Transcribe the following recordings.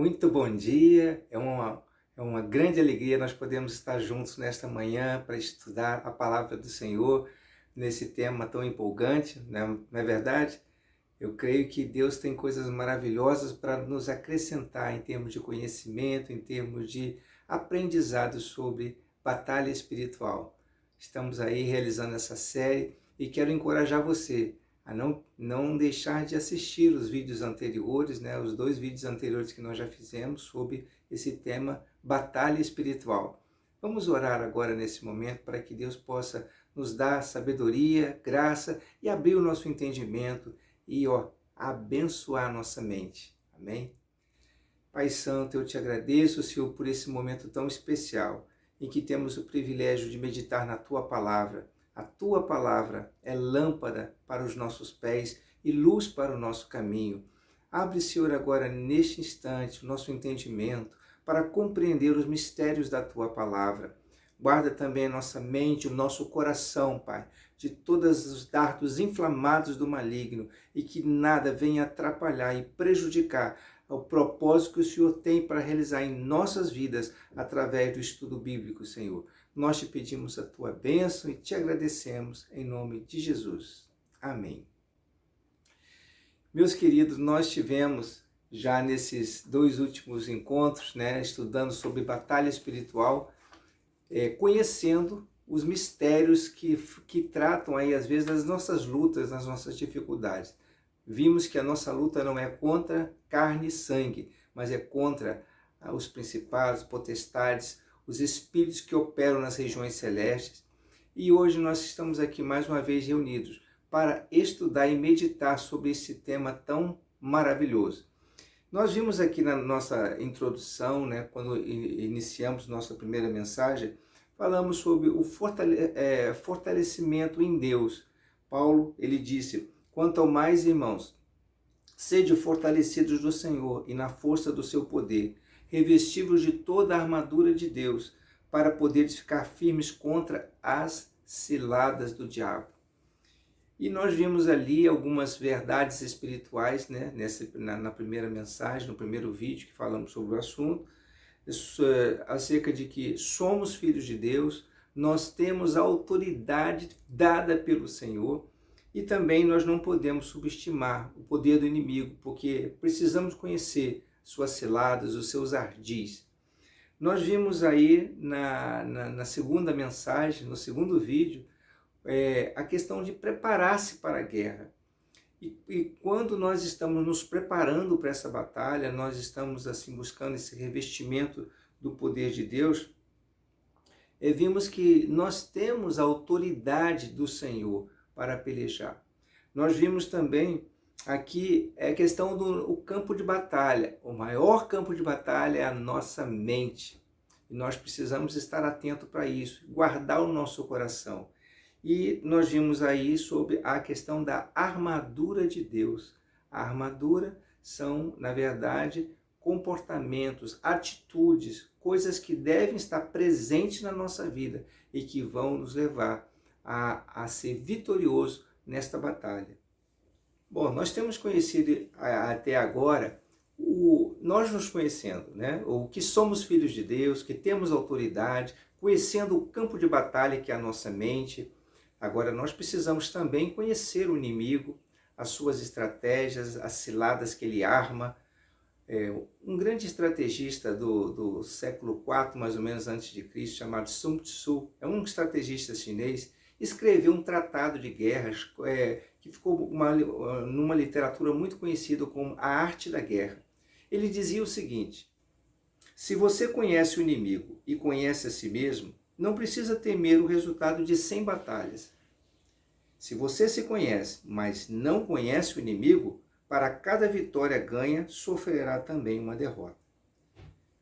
Muito bom dia, é uma grande alegria nós podemos estar juntos nesta manhã para estudar a palavra do Senhor nesse tema tão empolgante, né? Não é verdade? Eu creio que Deus tem coisas maravilhosas para nos acrescentar em termos de conhecimento, em termos de aprendizado sobre batalha espiritual. Estamos aí realizando essa série e quero encorajar você a não deixar de assistir os vídeos anteriores, né, os 2 vídeos anteriores que nós já fizemos sobre esse tema batalha espiritual. Vamos orar agora nesse momento para que Deus possa nos dar sabedoria, graça e abrir o nosso entendimento e abençoar a nossa mente. Amém? Pai Santo, eu te agradeço, Senhor, por esse momento tão especial em que temos o privilégio de meditar na Tua Palavra. A Tua Palavra é lâmpada para os nossos pés e luz para o nosso caminho. Abre, Senhor, agora neste instante o nosso entendimento para compreender os mistérios da Tua Palavra. Guarda também a nossa mente, o nosso coração, Pai, de todos os dardos inflamados do maligno e que nada venha atrapalhar e prejudicar o propósito que o Senhor tem para realizar em nossas vidas através do estudo bíblico, Senhor. Nós te pedimos a tua bênção e te agradecemos em nome de Jesus. Amém. Meus queridos, nós tivemos já nesses 2 últimos encontros, né, estudando sobre batalha espiritual, conhecendo os mistérios que tratam aí, às vezes, das nossas lutas, das nossas dificuldades. Vimos que a nossa luta não é contra carne e sangue, mas é contra os principados, potestades, os espíritos que operam nas regiões celestes. E hoje nós estamos aqui mais uma vez reunidos para estudar e meditar sobre esse tema tão maravilhoso. Nós vimos aqui na nossa introdução, né, quando iniciamos nossa primeira mensagem, falamos sobre o fortalecimento em Deus. Paulo, ele disse: quanto ao mais, irmãos, sede fortalecidos do Senhor e na força do seu poder, revestivos de toda a armadura de Deus, para poderes ficar firmes contra as ciladas do diabo. E nós vimos ali algumas verdades espirituais, né, na primeira mensagem, no primeiro vídeo que falamos sobre o assunto, acerca de que somos filhos de Deus, nós temos a autoridade dada pelo Senhor e também nós não podemos subestimar o poder do inimigo, porque precisamos conhecer suas ciladas, os seus ardis. Nós vimos aí na segunda mensagem, no segundo vídeo, a questão de preparar-se para a guerra. E quando nós estamos nos preparando para essa batalha, nós estamos assim buscando esse revestimento do poder de Deus, vimos que nós temos a autoridade do Senhor para pelejar. Nós vimos também aqui a questão do campo de batalha. O maior campo de batalha é a nossa mente. E nós precisamos estar atento para isso, guardar o nosso coração. E nós vimos aí sobre a questão da armadura de Deus. A armadura são, na verdade, comportamentos, atitudes, coisas que devem estar presentes na nossa vida e que vão nos levar a ser vitorioso nesta batalha. Bom, nós temos conhecido até agora, nós nos conhecendo, né? O que somos filhos de Deus, que temos autoridade, conhecendo o campo de batalha que é a nossa mente. Agora, nós precisamos também conhecer o inimigo, as suas estratégias, as ciladas que ele arma. Um grande estrategista do século IV, mais ou menos antes de Cristo, chamado Sun Tzu, é um estrategista chinês, escreveu um tratado de guerras que ficou numa literatura muito conhecida como A Arte da Guerra. Ele dizia o seguinte: se você conhece o inimigo e conhece a si mesmo, não precisa temer o resultado de 100 batalhas. Se você se conhece, mas não conhece o inimigo, para cada vitória ganha, sofrerá também uma derrota.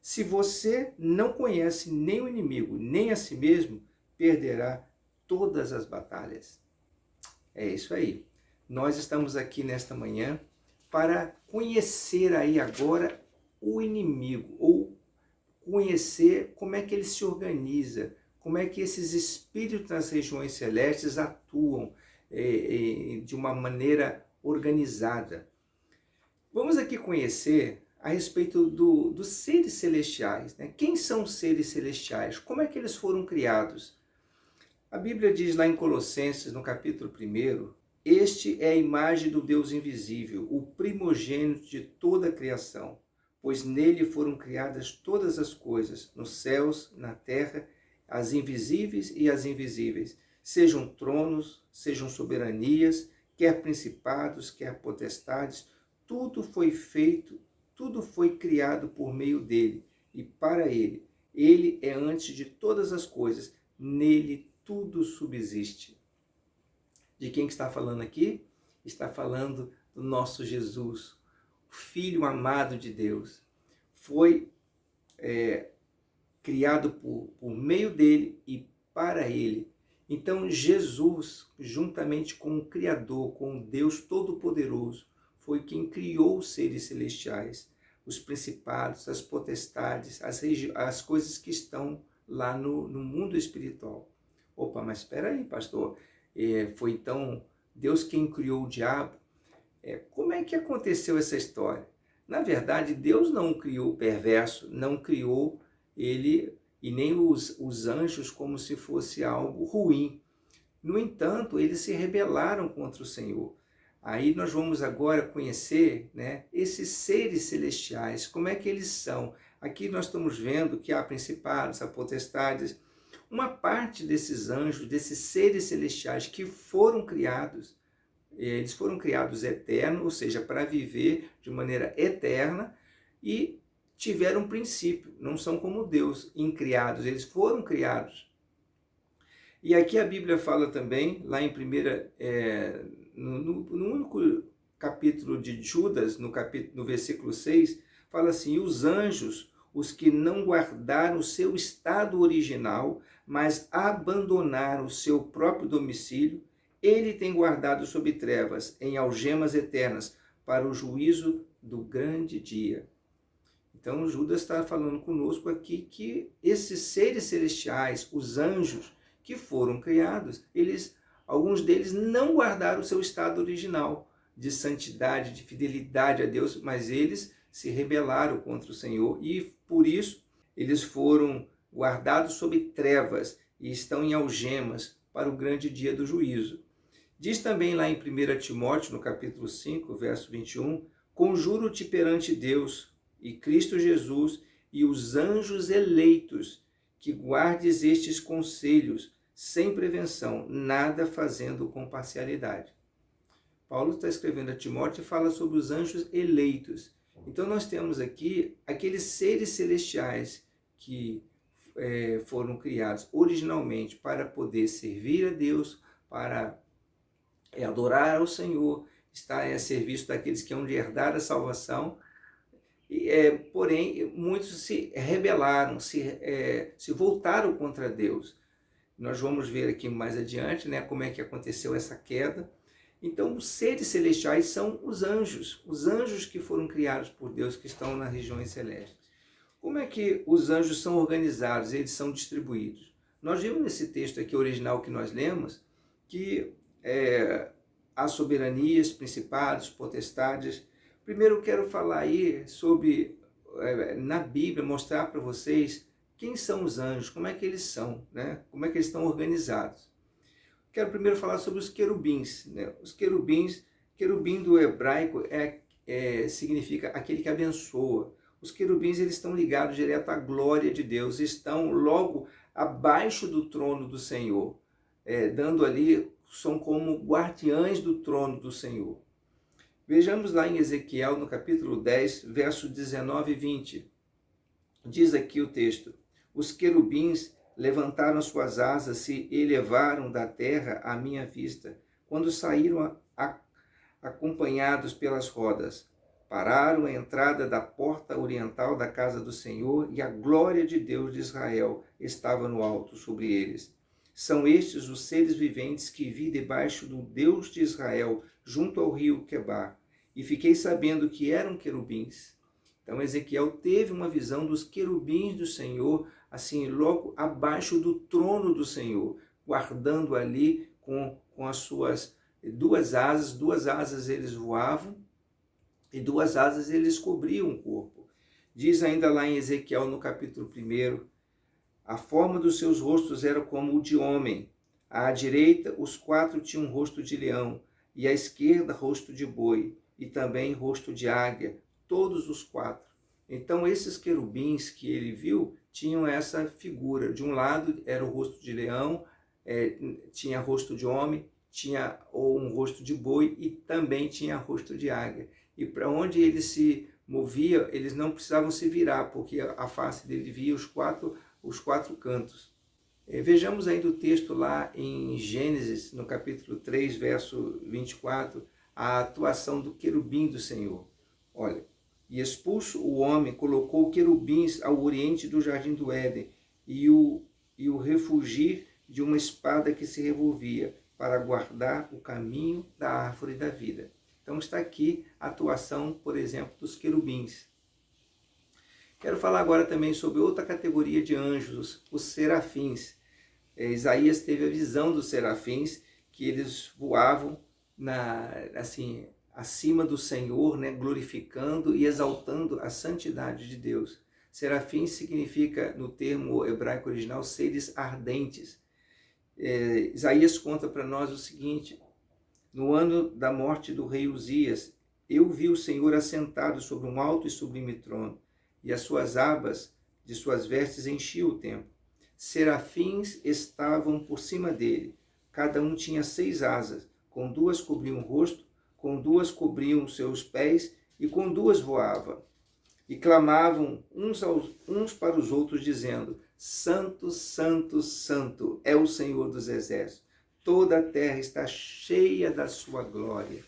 Se você não conhece nem o inimigo, nem a si mesmo, perderá todas as batalhas. É isso aí. Nós estamos aqui nesta manhã para conhecer aí agora o inimigo, ou conhecer como é que ele se organiza, como é que esses espíritos nas regiões celestes atuam de uma maneira organizada. Vamos aqui conhecer a respeito dos seres celestiais, né? Quem são os seres celestiais? Como é que eles foram criados? A Bíblia diz lá em Colossenses, no capítulo 1, este é a imagem do Deus invisível, o primogênito de toda a criação, pois nele foram criadas todas as coisas, nos céus, na terra, as invisíveis e as invisíveis, sejam tronos, sejam soberanias, quer principados, quer potestades, tudo foi feito, tudo foi criado por meio dele e para ele. Ele é antes de todas as coisas, nele tudo subsiste. De quem que está falando aqui? Está falando do nosso Jesus, o Filho amado de Deus. Foi criado por meio dele e para ele. Então Jesus, juntamente com o Criador, com o Deus Todo-Poderoso, foi quem criou os seres celestiais, os principados, as potestades, as coisas que estão lá no mundo espiritual. Opa, mas espera aí, pastor, foi então Deus quem criou o diabo? Como é que aconteceu essa história? Na verdade, Deus não criou o perverso, não criou ele e nem os anjos como se fosse algo ruim. No entanto, eles se rebelaram contra o Senhor. Aí nós vamos agora conhecer, né, esses seres celestiais, como é que eles são. Aqui nós estamos vendo que há principados, há potestades. Uma parte desses anjos, desses seres celestiais que foram criados, eles foram criados eternos, ou seja, para viver de maneira eterna, e tiveram um princípio, não são como Deus, incriados, eles foram criados. E aqui a Bíblia fala também, lá em no único capítulo de Judas, no versículo 6, fala assim: os anjos, os que não guardaram o seu estado original, mas abandonaram o seu próprio domicílio, ele tem guardado sob trevas, em algemas eternas, para o juízo do grande dia. Então Judas está falando conosco aqui que esses seres celestiais, os anjos que foram criados, alguns deles não guardaram o seu estado original de santidade, de fidelidade a Deus, mas eles se rebelaram contra o Senhor e por isso eles foram guardados sob trevas e estão em algemas para o grande dia do juízo. Diz também lá em 1 Timóteo, no capítulo 5, verso 21, conjuro-te perante Deus e Cristo Jesus e os anjos eleitos, que guardes estes conselhos sem prevenção, nada fazendo com parcialidade. Paulo está escrevendo a Timóteo e fala sobre os anjos eleitos. Então nós temos aqui aqueles seres celestiais que foram criados originalmente para poder servir a Deus, para adorar ao Senhor, estar a serviço daqueles que hão de herdar a salvação. Porém, muitos se rebelaram, se voltaram contra Deus. Nós vamos ver aqui mais adiante, né, como é que aconteceu essa queda. Então, os seres celestiais são os anjos que foram criados por Deus, que estão nas regiões celestes. Como é que os anjos são organizados? Eles são distribuídos. Nós vimos nesse texto aqui original que nós lemos, que há soberanias, principados, potestades. Primeiro eu quero falar aí sobre, na Bíblia, mostrar para vocês quem são os anjos, como é que eles são, né? Como é que eles estão organizados. Quero primeiro falar sobre os querubins, né? Os querubins, querubim do hebraico significa aquele que abençoa. Os querubins, eles estão ligados direto à glória de Deus, estão logo abaixo do trono do Senhor, dando ali, são como guardiães do trono do Senhor. Vejamos lá em Ezequiel, no capítulo 10, verso 19 e 20. Diz aqui o texto: os querubins levantaram suas asas, se elevaram da terra à minha vista, quando saíram acompanhados pelas rodas. Pararam à entrada da porta oriental da casa do Senhor, e a glória de Deus de Israel estava no alto sobre eles. São estes os seres viventes que vi debaixo do Deus de Israel, junto ao rio Quebar, e fiquei sabendo que eram querubins. Então Ezequiel teve uma visão dos querubins do Senhor, assim, logo abaixo do trono do Senhor, guardando ali com as suas duas asas eles voavam, e 2 asas eles cobriam o corpo. Diz ainda lá em Ezequiel, no capítulo 1, a forma dos seus rostos era como o de homem. À direita, os 4 tinham rosto de leão, e à esquerda, rosto de boi, e também rosto de águia, todos os 4. Então, esses querubins que ele viu tinham essa figura. De um lado era o rosto de leão, tinha rosto de homem, tinha um rosto de boi e também tinha rosto de águia. E para onde ele se movia, eles não precisavam se virar, porque a face dele via os quatro cantos. Vejamos ainda o texto lá em Gênesis, no capítulo 3, verso 24, a atuação do querubim do Senhor. Olha, e expulso o homem, colocou querubins ao oriente do jardim do Éden, e o refugir de uma espada que se revolvia, para guardar o caminho da árvore da vida. Então está aqui a atuação, por exemplo, dos querubins. Quero falar agora também sobre outra categoria de anjos, os serafins. Isaías teve a visão dos serafins, que eles voavam acima do Senhor, né, glorificando e exaltando a santidade de Deus. Serafim significa, no termo hebraico original, seres ardentes. Isaías conta para nós o seguinte: no ano da morte do rei Uzias, eu vi o Senhor assentado sobre um alto e sublime trono, e as suas abas de suas vestes enchiam o templo. Serafins estavam por cima dele, cada um tinha 6 asas, com 2 cobriam o rosto, com 2 cobriam seus pés, e com 2 voava. E clamavam uns para os outros, dizendo: Santo, Santo, Santo é o Senhor dos Exércitos, toda a terra está cheia da sua glória.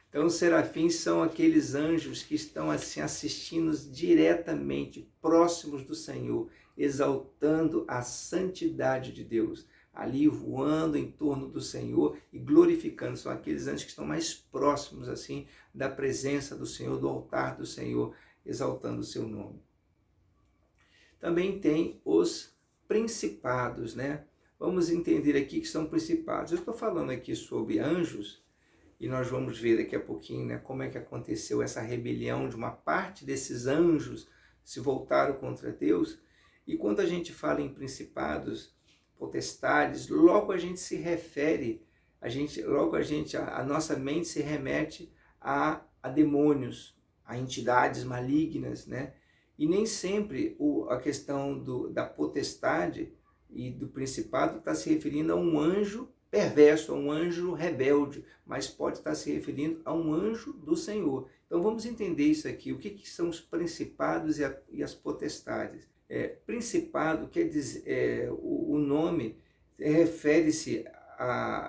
Então, os serafins são aqueles anjos que estão assim assistindo diretamente, próximos do Senhor, exaltando a santidade de Deus, ali voando em torno do Senhor e glorificando. São aqueles anjos que estão mais próximos assim da presença do Senhor, do altar do Senhor, exaltando o seu nome. Também tem os principados, né? Vamos entender aqui que são principados. Eu estou falando aqui sobre anjos, e nós vamos ver daqui a pouquinho, né, como é que aconteceu essa rebelião de uma parte desses anjos se voltaram contra Deus. E quando a gente fala em principados, potestades, logo a gente se refere, a nossa mente se remete a demônios, a entidades malignas, né? E nem sempre a questão da potestade e do principado está se referindo a um anjo perverso, a um anjo rebelde, mas pode estar se referindo a um anjo do Senhor. Então vamos entender isso aqui. O que são os principados e as potestades? Principado quer dizer, o nome refere-se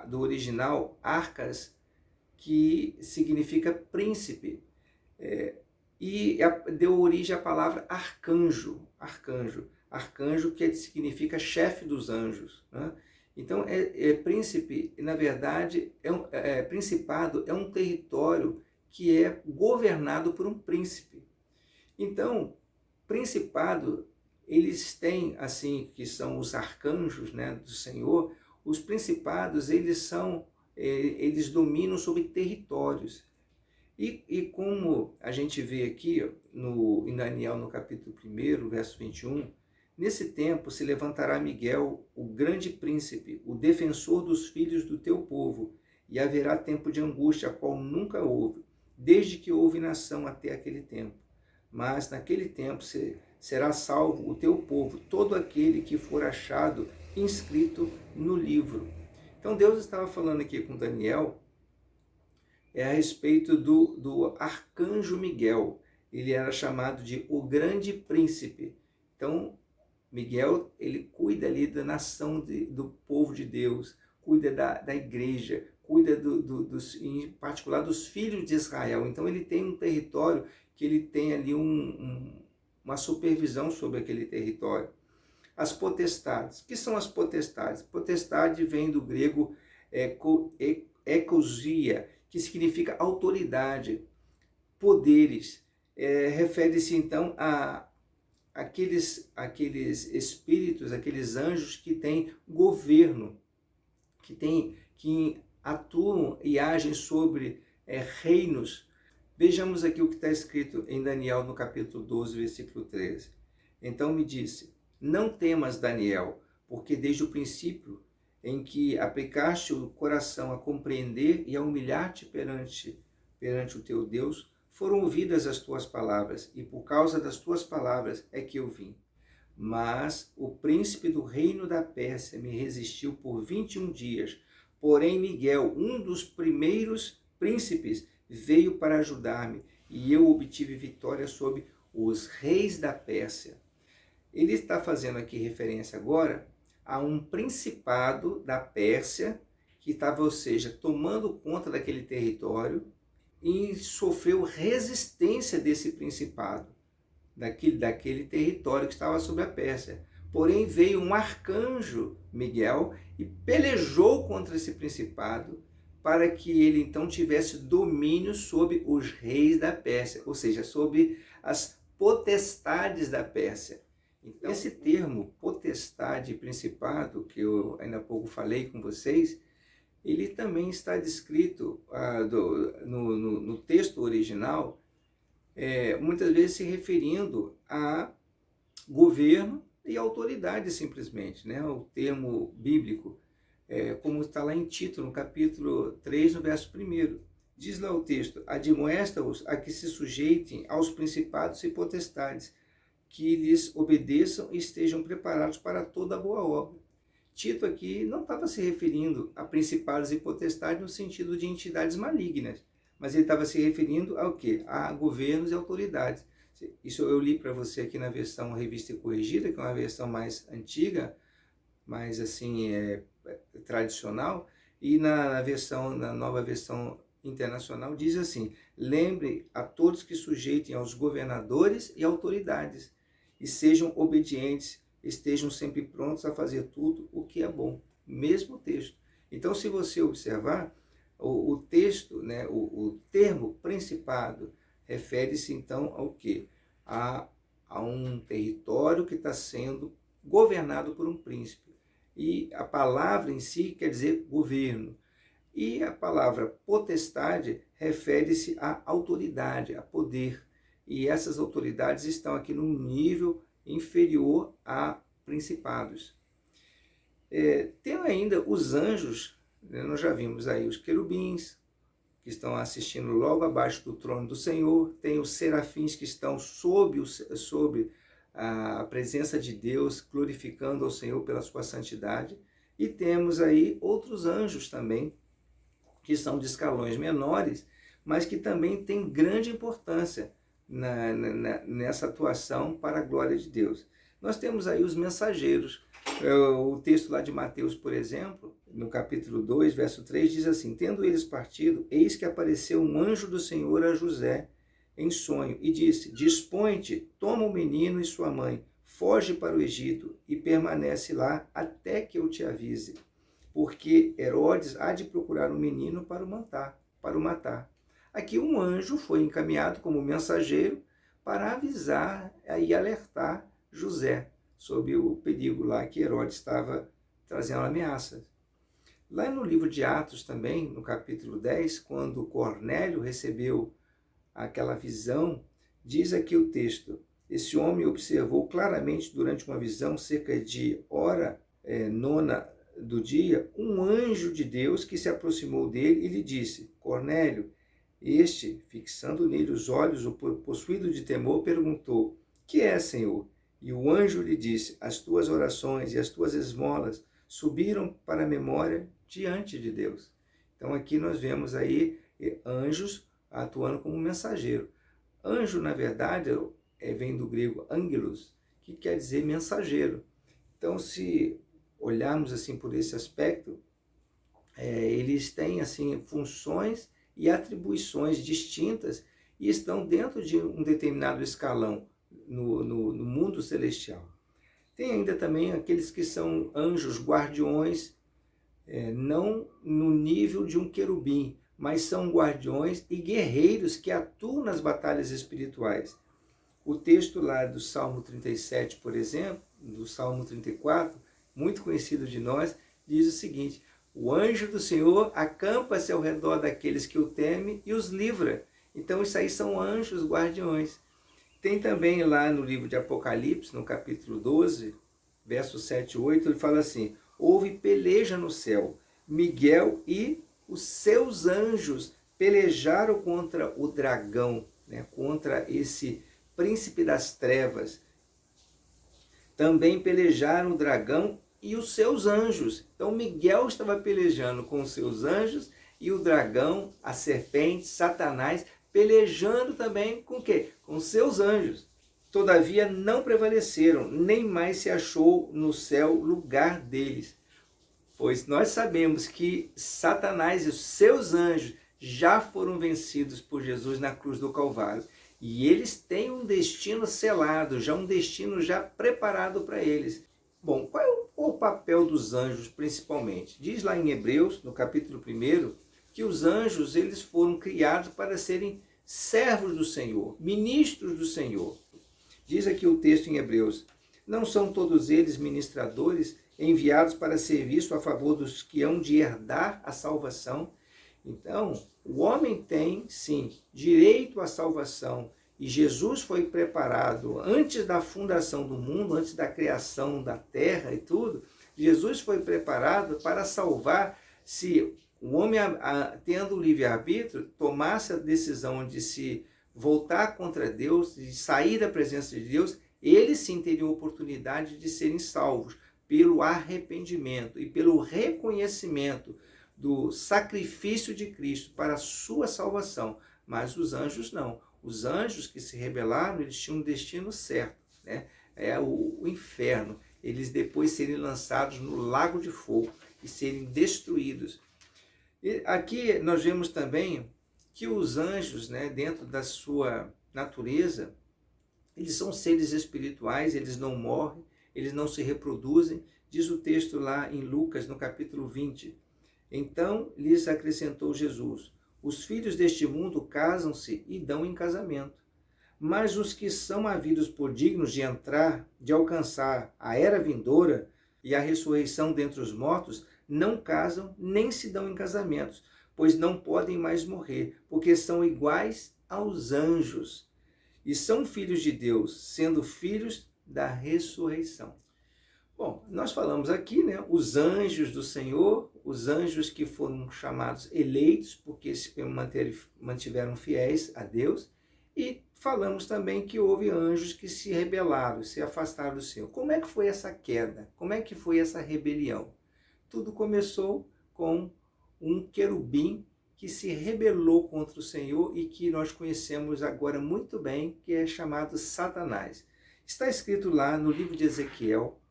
do original arcas, que significa príncipe, e deu origem à palavra arcanjo, que significa chefe dos anjos, né? Então, príncipe, na verdade, principado é um território que é governado por um príncipe. Então, principado, eles têm, assim, que são os arcanjos, né, do Senhor. Os principados, eles dominam sobre territórios. E como a gente vê aqui em Daniel, no capítulo 1, verso 21, nesse tempo se levantará Miguel, o grande príncipe, o defensor dos filhos do teu povo, e haverá tempo de angústia, a qual nunca houve, desde que houve nação até aquele tempo. Mas naquele tempo será salvo o teu povo, todo aquele que for achado inscrito no livro. Então Deus estava falando aqui com Daniel a respeito do arcanjo Miguel. Ele era chamado de o grande príncipe. Então, Miguel, ele cuida ali da nação, do povo de Deus, cuida da igreja, cuida em particular dos filhos de Israel. Então, ele tem um território que ele tem ali uma supervisão sobre aquele território. As potestades. O que são as potestades? Potestade vem do grego ekousia, que significa autoridade, poderes. Refere-se então a aqueles espíritos, aqueles anjos que têm governo, que atuam e agem sobre reinos, Vejamos aqui o que está escrito em Daniel no capítulo 12, versículo 13. Então me disse, não temas, Daniel, porque desde o princípio em que aplicaste o coração a compreender e a humilhar-te perante o teu Deus, foram ouvidas as tuas palavras, e por causa das tuas palavras é que eu vim. Mas o príncipe do reino da Pérsia me resistiu por 21 dias. Porém, Miguel, um dos primeiros príncipes, veio para ajudar-me, e eu obtive vitória sobre os reis da Pérsia. Ele está fazendo aqui referência agora a um principado da Pérsia, que estava, ou seja, tomando conta daquele território, e sofreu resistência desse principado, daquele território que estava sobre a Pérsia. Porém, veio um arcanjo, Miguel, e pelejou contra esse principado, para que ele então tivesse domínio sobre os reis da Pérsia, ou seja, sobre as potestades da Pérsia. Então, esse termo potestade e principado, que eu ainda há pouco falei com vocês, ele também está descrito no texto original, muitas vezes se referindo a governo e autoridade simplesmente, né? O termo bíblico, como está lá em Tito, no capítulo 3, no verso 1. Diz lá o texto, admoesta-os a que se sujeitem aos principados e potestades, que lhes obedeçam e estejam preparados para toda boa obra. Tito aqui não estava se referindo a principados e potestades no sentido de entidades malignas, mas ele estava se referindo ao quê? A governos e autoridades. Isso eu li para você aqui na versão Revista e Corrigida, que é uma versão mais antiga, mais assim, tradicional, e na nova versão internacional diz assim, lembre a todos que sujeitem aos governadores e autoridades, e sejam obedientes, estejam sempre prontos a fazer tudo o que é bom. Mesmo texto. Então, se você observar, o texto, né, o termo principado, refere-se então ao quê? A um território que está sendo governado por um príncipe. E a palavra em si quer dizer governo. E a palavra potestade refere-se à autoridade, a poder. E essas autoridades estão aqui num nível inferior a principados. Tem ainda os anjos, né? Nós já vimos aí os querubins, que estão assistindo logo abaixo do trono do Senhor, tem os serafins que estão sob a presença de Deus, glorificando ao Senhor pela sua santidade, e temos aí outros anjos também, que são de escalões menores, mas que também têm grande importância nessa atuação para a glória de Deus. Nós temos aí os mensageiros. O texto lá de Mateus, por exemplo, no capítulo 2, verso 3, diz assim, tendo eles partido, eis que apareceu um anjo do Senhor a José em sonho, e disse, dispõe-te, toma o menino e sua mãe, foge para o Egito e permanece lá até que eu te avise, porque Herodes há de procurar o menino para o matar. Aqui um anjo foi encaminhado como mensageiro para avisar e alertar José sobre o perigo lá que Herodes estava trazendo ameaças. Lá no livro de Atos também, no capítulo 10, quando Cornélio recebeu aquela visão, diz aqui o texto, esse homem observou claramente durante uma visão, cerca de hora nona do dia, um anjo de Deus que se aproximou dele e lhe disse, Cornélio, este, fixando nele os olhos, o possuído de temor, perguntou, que é, Senhor? E o anjo lhe disse, as tuas orações e as tuas esmolas subiram para a memória diante de Deus. Então aqui nós vemos aí anjos atuando como mensageiro. Anjo, na verdade, vem do grego angelos, que quer dizer mensageiro. Então, se olharmos assim por esse aspecto, eles têm assim funções e atribuições distintas e estão dentro de um determinado escalão no mundo celestial. Tem ainda também aqueles que são anjos guardiões, não no nível de um querubim, mas são guardiões e guerreiros que atuam nas batalhas espirituais. O texto lá do Salmo 37, por exemplo, do Salmo 34, muito conhecido de nós, diz o seguinte, o anjo do Senhor acampa-se ao redor daqueles que o temem e os livra. Então isso aí são anjos guardiões. Tem também lá no livro de Apocalipse, no capítulo 12, versos 7 e 8, ele fala assim: houve peleja no céu, Miguel e os seus anjos pelejaram contra o dragão, né, contra esse príncipe das trevas. Também pelejaram o dragão e os seus anjos. Então Miguel estava pelejando com os seus anjos e o dragão, a serpente, Satanás, pelejando também com o quê? Com seus anjos. Todavia não prevaleceram, nem mais se achou no céu lugar deles. Pois nós sabemos que Satanás e os seus anjos já foram vencidos por Jesus na cruz do Calvário. E eles têm um destino selado, já um destino já preparado para eles. Bom, qual é o papel dos anjos principalmente? Diz lá em Hebreus, no capítulo 1, que os anjos eles foram criados para serem servos do Senhor, ministros do Senhor. Diz aqui o texto em Hebreus: não são todos eles ministradores enviados para serviço a favor dos que hão de herdar a salvação? Então, o homem tem, sim, direito à salvação. E Jesus foi preparado antes da fundação do mundo, antes da criação da terra e tudo. Jesus foi preparado para salvar se o homem, tendo o livre-arbítrio, tomasse a decisão de se voltar contra Deus, de sair da presença de Deus, eles sim teriam oportunidade de serem salvos pelo arrependimento e pelo reconhecimento do sacrifício de Cristo para a sua salvação. Mas os anjos não. Os anjos que se rebelaram, eles tinham um destino certo, né? É o inferno. Eles depois serem lançados no lago de fogo e serem destruídos. E aqui nós vemos também que os anjos, né, dentro da sua natureza, eles são seres espirituais, eles não morrem, eles não se reproduzem. Diz o texto lá em Lucas, no capítulo 20. Então lhes acrescentou Jesus: os filhos deste mundo casam-se e dão em casamento, mas os que são havidos por dignos de entrar, de alcançar a era vindoura e a ressurreição dentre os mortos, não casam nem se dão em casamentos, pois não podem mais morrer, porque são iguais aos anjos e são filhos de Deus, sendo filhos da ressurreição. Bom, nós falamos aqui, né, os anjos do Senhor, os anjos que foram chamados eleitos, porque se mantiveram fiéis a Deus, e falamos também que houve anjos que se rebelaram, se afastaram do Senhor. Como é que foi essa queda? Como é que foi essa rebelião? Tudo começou com um querubim que se rebelou contra o Senhor e que nós conhecemos agora muito bem, que é chamado Satanás. Está escrito lá no livro de Ezequiel,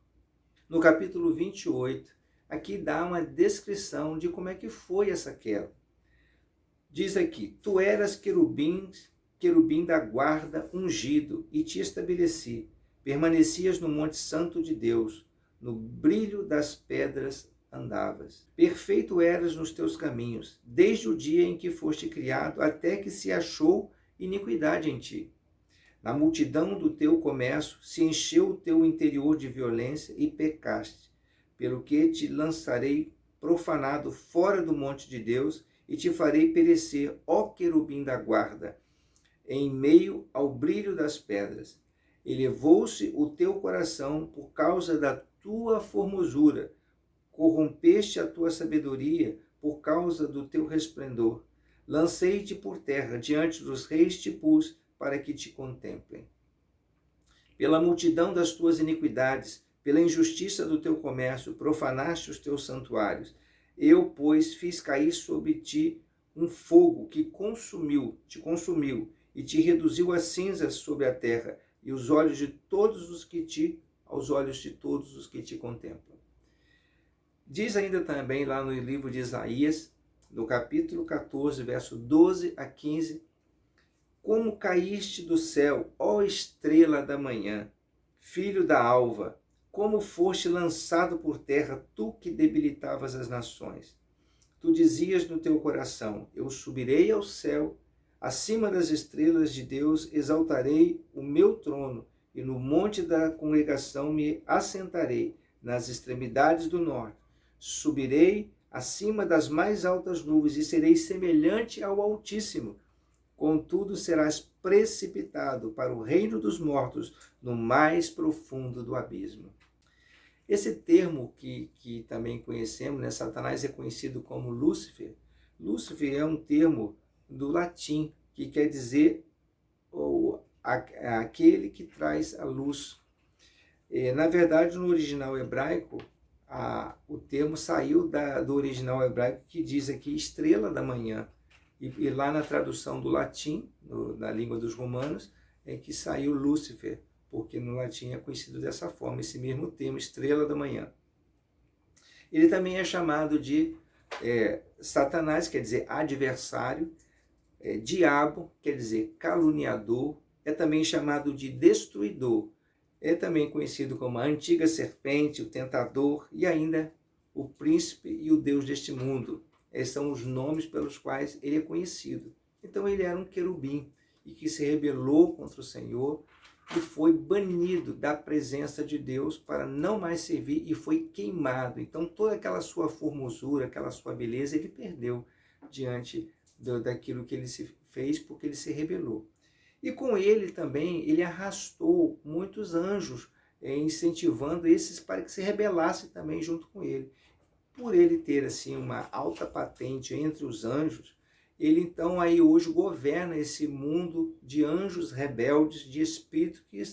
no capítulo 28, aqui dá uma descrição de como é que foi essa queda. Diz aqui: tu eras querubim da guarda ungido, e te estabeleci. Permanecias no monte santo de Deus, no brilho das pedras andavas. Perfeito eras nos teus caminhos, desde o dia em que foste criado, até que se achou iniquidade em ti. Na multidão do teu comércio se encheu o teu interior de violência e pecaste, pelo que te lançarei profanado fora do monte de Deus e te farei perecer, ó querubim da guarda, em meio ao brilho das pedras. Elevou-se o teu coração por causa da tua formosura, corrompeste a tua sabedoria por causa do teu resplendor. Lancei-te por terra, diante dos reis te pus, para que te contemplem. Pela multidão das tuas iniquidades, pela injustiça do teu comércio, profanaste os teus santuários. Eu, pois, fiz cair sobre ti um fogo que te consumiu, e te reduziu a cinzas sobre a terra, e aos olhos de todos os que te contemplam. Diz ainda também lá no livro de Isaías, no capítulo 14, verso 12 a 15, como caíste do céu, ó estrela da manhã, filho da alva, como foste lançado por terra, tu que debilitavas as nações. Tu dizias no teu coração: eu subirei ao céu, acima das estrelas de Deus exaltarei o meu trono, e no monte da congregação me assentarei, nas extremidades do norte. Subirei acima das mais altas nuvens e serei semelhante ao Altíssimo. contudo serás precipitado para o reino dos mortos, no mais profundo do abismo. Esse termo que também conhecemos, né, Satanás é conhecido como Lúcifer. Lúcifer é um termo do latim, que quer dizer aquele que traz a luz. Na verdade, no original hebraico, o termo saiu do original hebraico, que diz aqui estrela da manhã. E lá na tradução do latim, na língua dos romanos, é que saiu Lúcifer, porque no latim é conhecido dessa forma, esse mesmo termo, estrela da manhã. Ele também é chamado de Satanás, quer dizer adversário, diabo, quer dizer caluniador, é também chamado de destruidor, é também conhecido como a antiga serpente, o tentador e ainda o príncipe e o Deus deste mundo. Esses são os nomes pelos quais ele é conhecido. Então ele era um querubim e que se rebelou contra o Senhor e foi banido da presença de Deus para não mais servir e foi queimado. Então toda aquela sua formosura, aquela sua beleza, ele perdeu diante daquilo que ele se fez, porque ele se rebelou. E com ele também, ele arrastou muitos anjos, incentivando esses para que se rebelassem também junto com ele. Por ele ter assim uma alta patente entre os anjos, ele então aí hoje governa esse mundo de anjos rebeldes, de espíritos que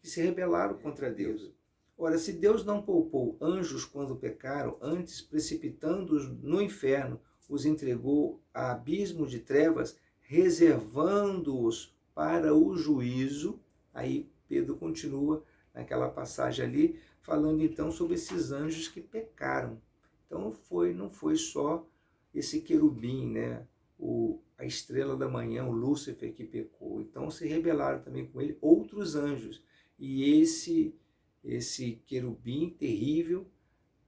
se rebelaram contra Deus. Ora, se Deus não poupou anjos quando pecaram, antes precipitando-os no inferno, os entregou a abismo de trevas, reservando-os para o juízo. Aí Pedro continua naquela passagem ali, falando então sobre esses anjos que pecaram. Então não foi só esse querubim, né? A estrela da manhã, o Lúcifer, que pecou. Então se rebelaram também com ele outros anjos. E esse querubim terrível,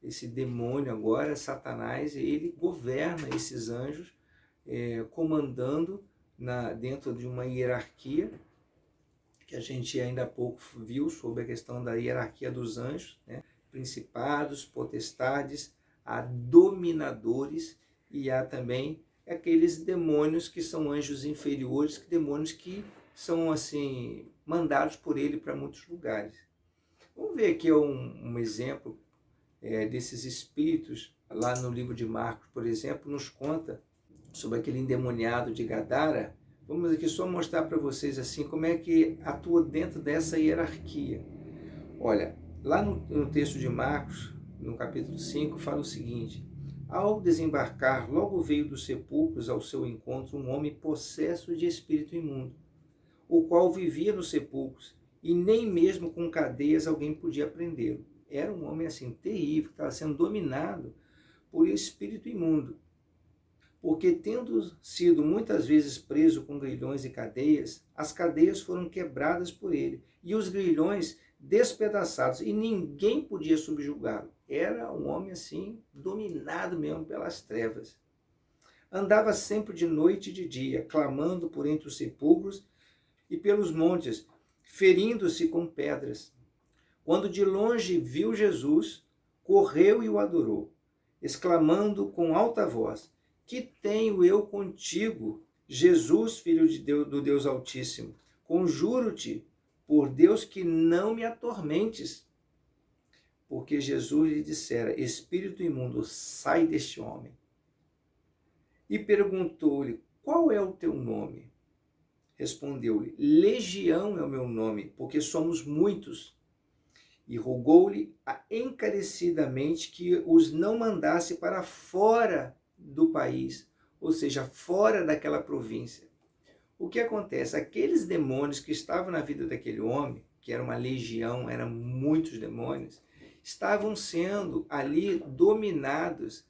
esse demônio agora, Satanás, ele governa esses anjos, comandando dentro de uma hierarquia, que a gente ainda há pouco viu sobre a questão da hierarquia dos anjos, né? Principados, potestades, há dominadores e há também aqueles demônios que são anjos inferiores, demônios que são assim mandados por ele para muitos lugares. Vamos ver aqui um exemplo desses espíritos. Lá no livro de Marcos, por exemplo, nos conta sobre aquele endemoniado de Gadara. Vamos aqui só mostrar para vocês assim como é que atua dentro dessa hierarquia. Olha, lá no texto de Marcos, no capítulo 5, fala o seguinte: ao desembarcar, logo veio dos sepulcros ao seu encontro um homem possesso de espírito imundo, o qual vivia nos sepulcros, e nem mesmo com cadeias alguém podia prendê-lo. Era um homem assim terrível, que estava sendo dominado por espírito imundo. Porque tendo sido muitas vezes preso com grilhões e cadeias, as cadeias foram quebradas por ele, e os grilhões despedaçados, e ninguém podia subjugá-lo. Era um homem assim, dominado mesmo pelas trevas. Andava sempre de noite e de dia, clamando por entre os sepulcros e pelos montes, ferindo-se com pedras. Quando de longe viu Jesus, correu e o adorou, exclamando com alta voz: que tenho eu contigo, Jesus, Filho de Deus, do Deus Altíssimo? Conjuro-te, por Deus, que não me atormentes. Porque Jesus lhe dissera: espírito imundo, sai deste homem. E perguntou-lhe: qual é o teu nome? Respondeu-lhe: Legião é o meu nome, porque somos muitos. E rogou-lhe encarecidamente que os não mandasse para fora do país, ou seja, fora daquela província. O que acontece? Aqueles demônios que estavam na vida daquele homem, que era uma legião, eram muitos demônios, estavam sendo ali dominados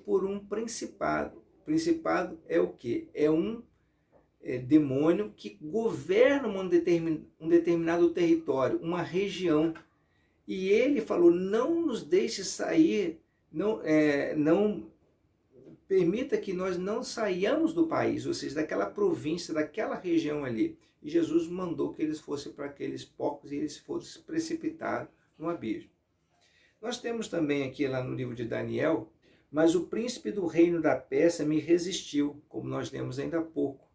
por um principado. Principado é o quê? É um demônio que governa um determinado território, uma região. E ele falou: não nos deixe sair, não permita que nós não saiamos do país, ou seja, daquela província, daquela região ali. E Jesus mandou que eles fossem para aqueles porcos e eles fossem precipitados no abismo. Nós temos também aqui lá no livro de Daniel: mas o príncipe do reino da Pérsia me resistiu, como nós lemos ainda há pouco.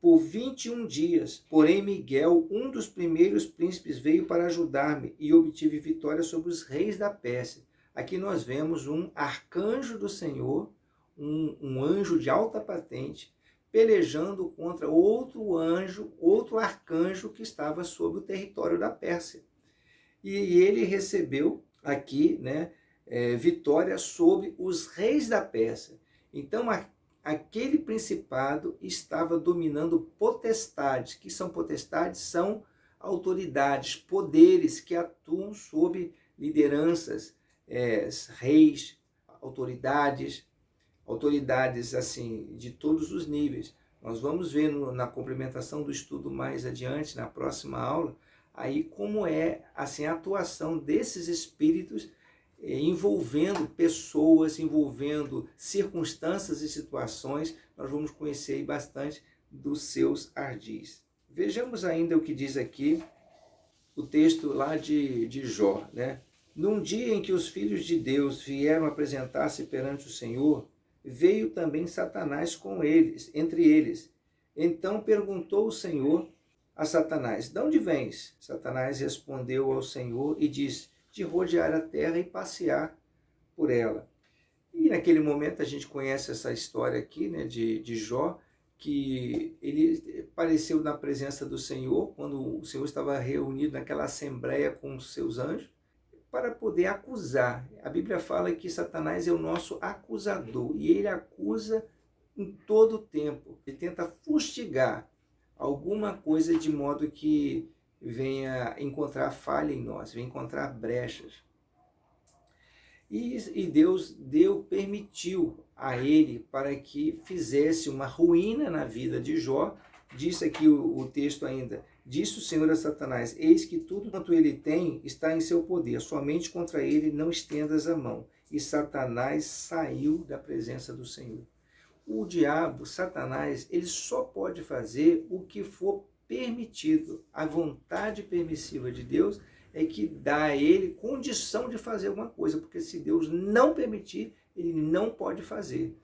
por 21 dias. Porém, Miguel, um dos primeiros príncipes, veio para ajudar-me e obtive vitória sobre os reis da Pérsia. Aqui nós vemos um arcanjo do Senhor, um anjo de alta patente, pelejando contra outro anjo, outro arcanjo que estava sobre o território da Pérsia. E ele recebeu aqui, né, vitória sobre os reis da Pérsia. Então, aquele principado estava dominando potestades. Que são potestades? São autoridades, poderes que atuam sob lideranças, reis, autoridades assim de todos os níveis. Nós vamos ver na complementação do estudo mais adiante, na próxima aula, aí como é assim a atuação desses espíritos envolvendo pessoas, envolvendo circunstâncias e situações. Nós vamos conhecer aí bastante dos seus ardis. Vejamos ainda o que diz aqui o texto lá de Jó, né? Num dia em que os filhos de Deus vieram apresentar-se perante o Senhor, veio também Satanás com eles, entre eles. Então perguntou o Senhor a Satanás: de onde vens? Satanás respondeu ao Senhor e disse: de rodear a terra e passear por ela. E naquele momento a gente conhece essa história aqui, né, de Jó, que ele apareceu na presença do Senhor, quando o Senhor estava reunido naquela assembleia com os seus anjos, para poder acusar. A Bíblia fala que Satanás é o nosso acusador, e ele acusa em todo o tempo. Ele tenta fustigar alguma coisa de modo que venha encontrar falha em nós, venha encontrar brechas. E Deus permitiu a ele para que fizesse uma ruína na vida de Jó. Disse aqui o texto ainda: disse o Senhor a Satanás: eis que tudo quanto ele tem está em seu poder, somente contra ele não estendas a mão. E Satanás saiu da presença do Senhor. O diabo, Satanás, ele só pode fazer o que for permitido. A vontade permissiva de Deus é que dá a ele condição de fazer alguma coisa, porque se Deus não permitir, ele não pode fazer.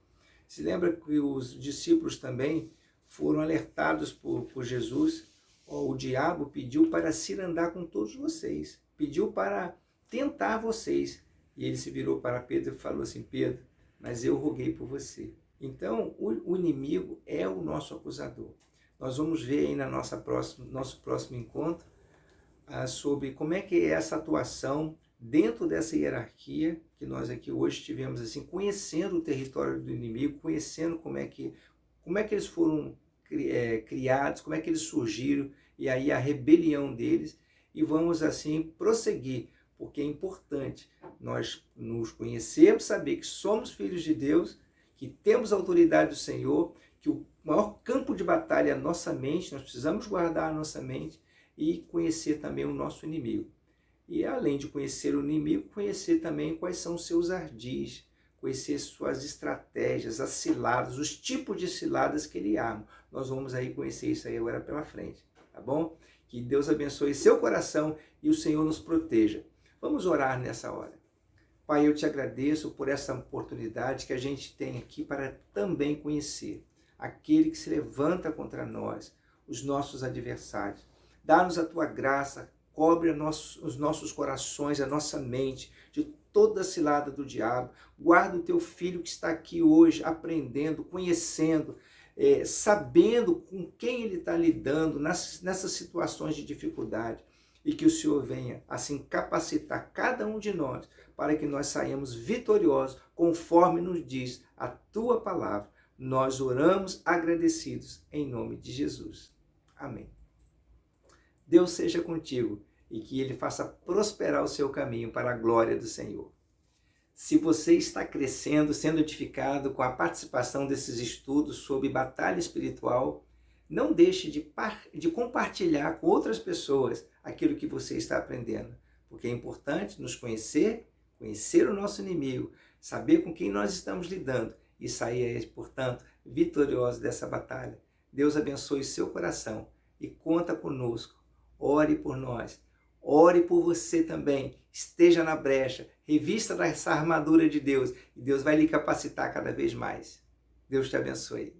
Se lembra que os discípulos também foram alertados por Jesus? O diabo pediu para cirandar com todos vocês, pediu para tentar vocês. E ele se virou para Pedro e falou assim: Pedro, mas eu roguei por você. Então, o inimigo é o nosso acusador. Nós vamos ver aí nosso próximo encontro sobre como é que é essa atuação dentro dessa hierarquia que nós aqui hoje tivemos, assim, conhecendo o território do inimigo, conhecendo como é que eles foram criados, como é que eles surgiram, e aí a rebelião deles, e vamos assim prosseguir, porque é importante nós nos conhecermos, saber que somos filhos de Deus, que temos a autoridade do Senhor, que o maior campo de batalha é a nossa mente, nós precisamos guardar a nossa mente e conhecer também o nosso inimigo. E além de conhecer o inimigo, conhecer também quais são os seus ardis, conhecer suas estratégias, as ciladas, os tipos de ciladas que ele arma. Nós vamos aí conhecer isso aí agora pela frente, tá bom? Que Deus abençoe seu coração e o Senhor nos proteja. Vamos orar nessa hora. Pai, eu te agradeço por essa oportunidade que a gente tem aqui para também conhecer aquele que se levanta contra nós, os nossos adversários. Dá-nos a tua graça, cobre os nossos corações, a nossa mente de toda a cilada do diabo. Guarda o teu filho que está aqui hoje aprendendo, conhecendo, sabendo com quem ele está lidando nessas situações de dificuldade. E que o Senhor venha assim capacitar cada um de nós para que nós saímos vitoriosos, conforme nos diz a tua palavra. Nós oramos agradecidos em nome de Jesus. Amém. Deus seja contigo e que ele faça prosperar o seu caminho para a glória do Senhor. Se você está crescendo, sendo edificado com a participação desses estudos sobre batalha espiritual, não deixe de compartilhar com outras pessoas aquilo que você está aprendendo, porque é importante nos conhecer o nosso inimigo, saber com quem nós estamos lidando e sair, portanto, vitorioso dessa batalha. Deus abençoe seu coração e conta conosco. Ore por nós, ore por você também, esteja na brecha, revista dessa armadura de Deus e Deus vai lhe capacitar cada vez mais. Deus te abençoe.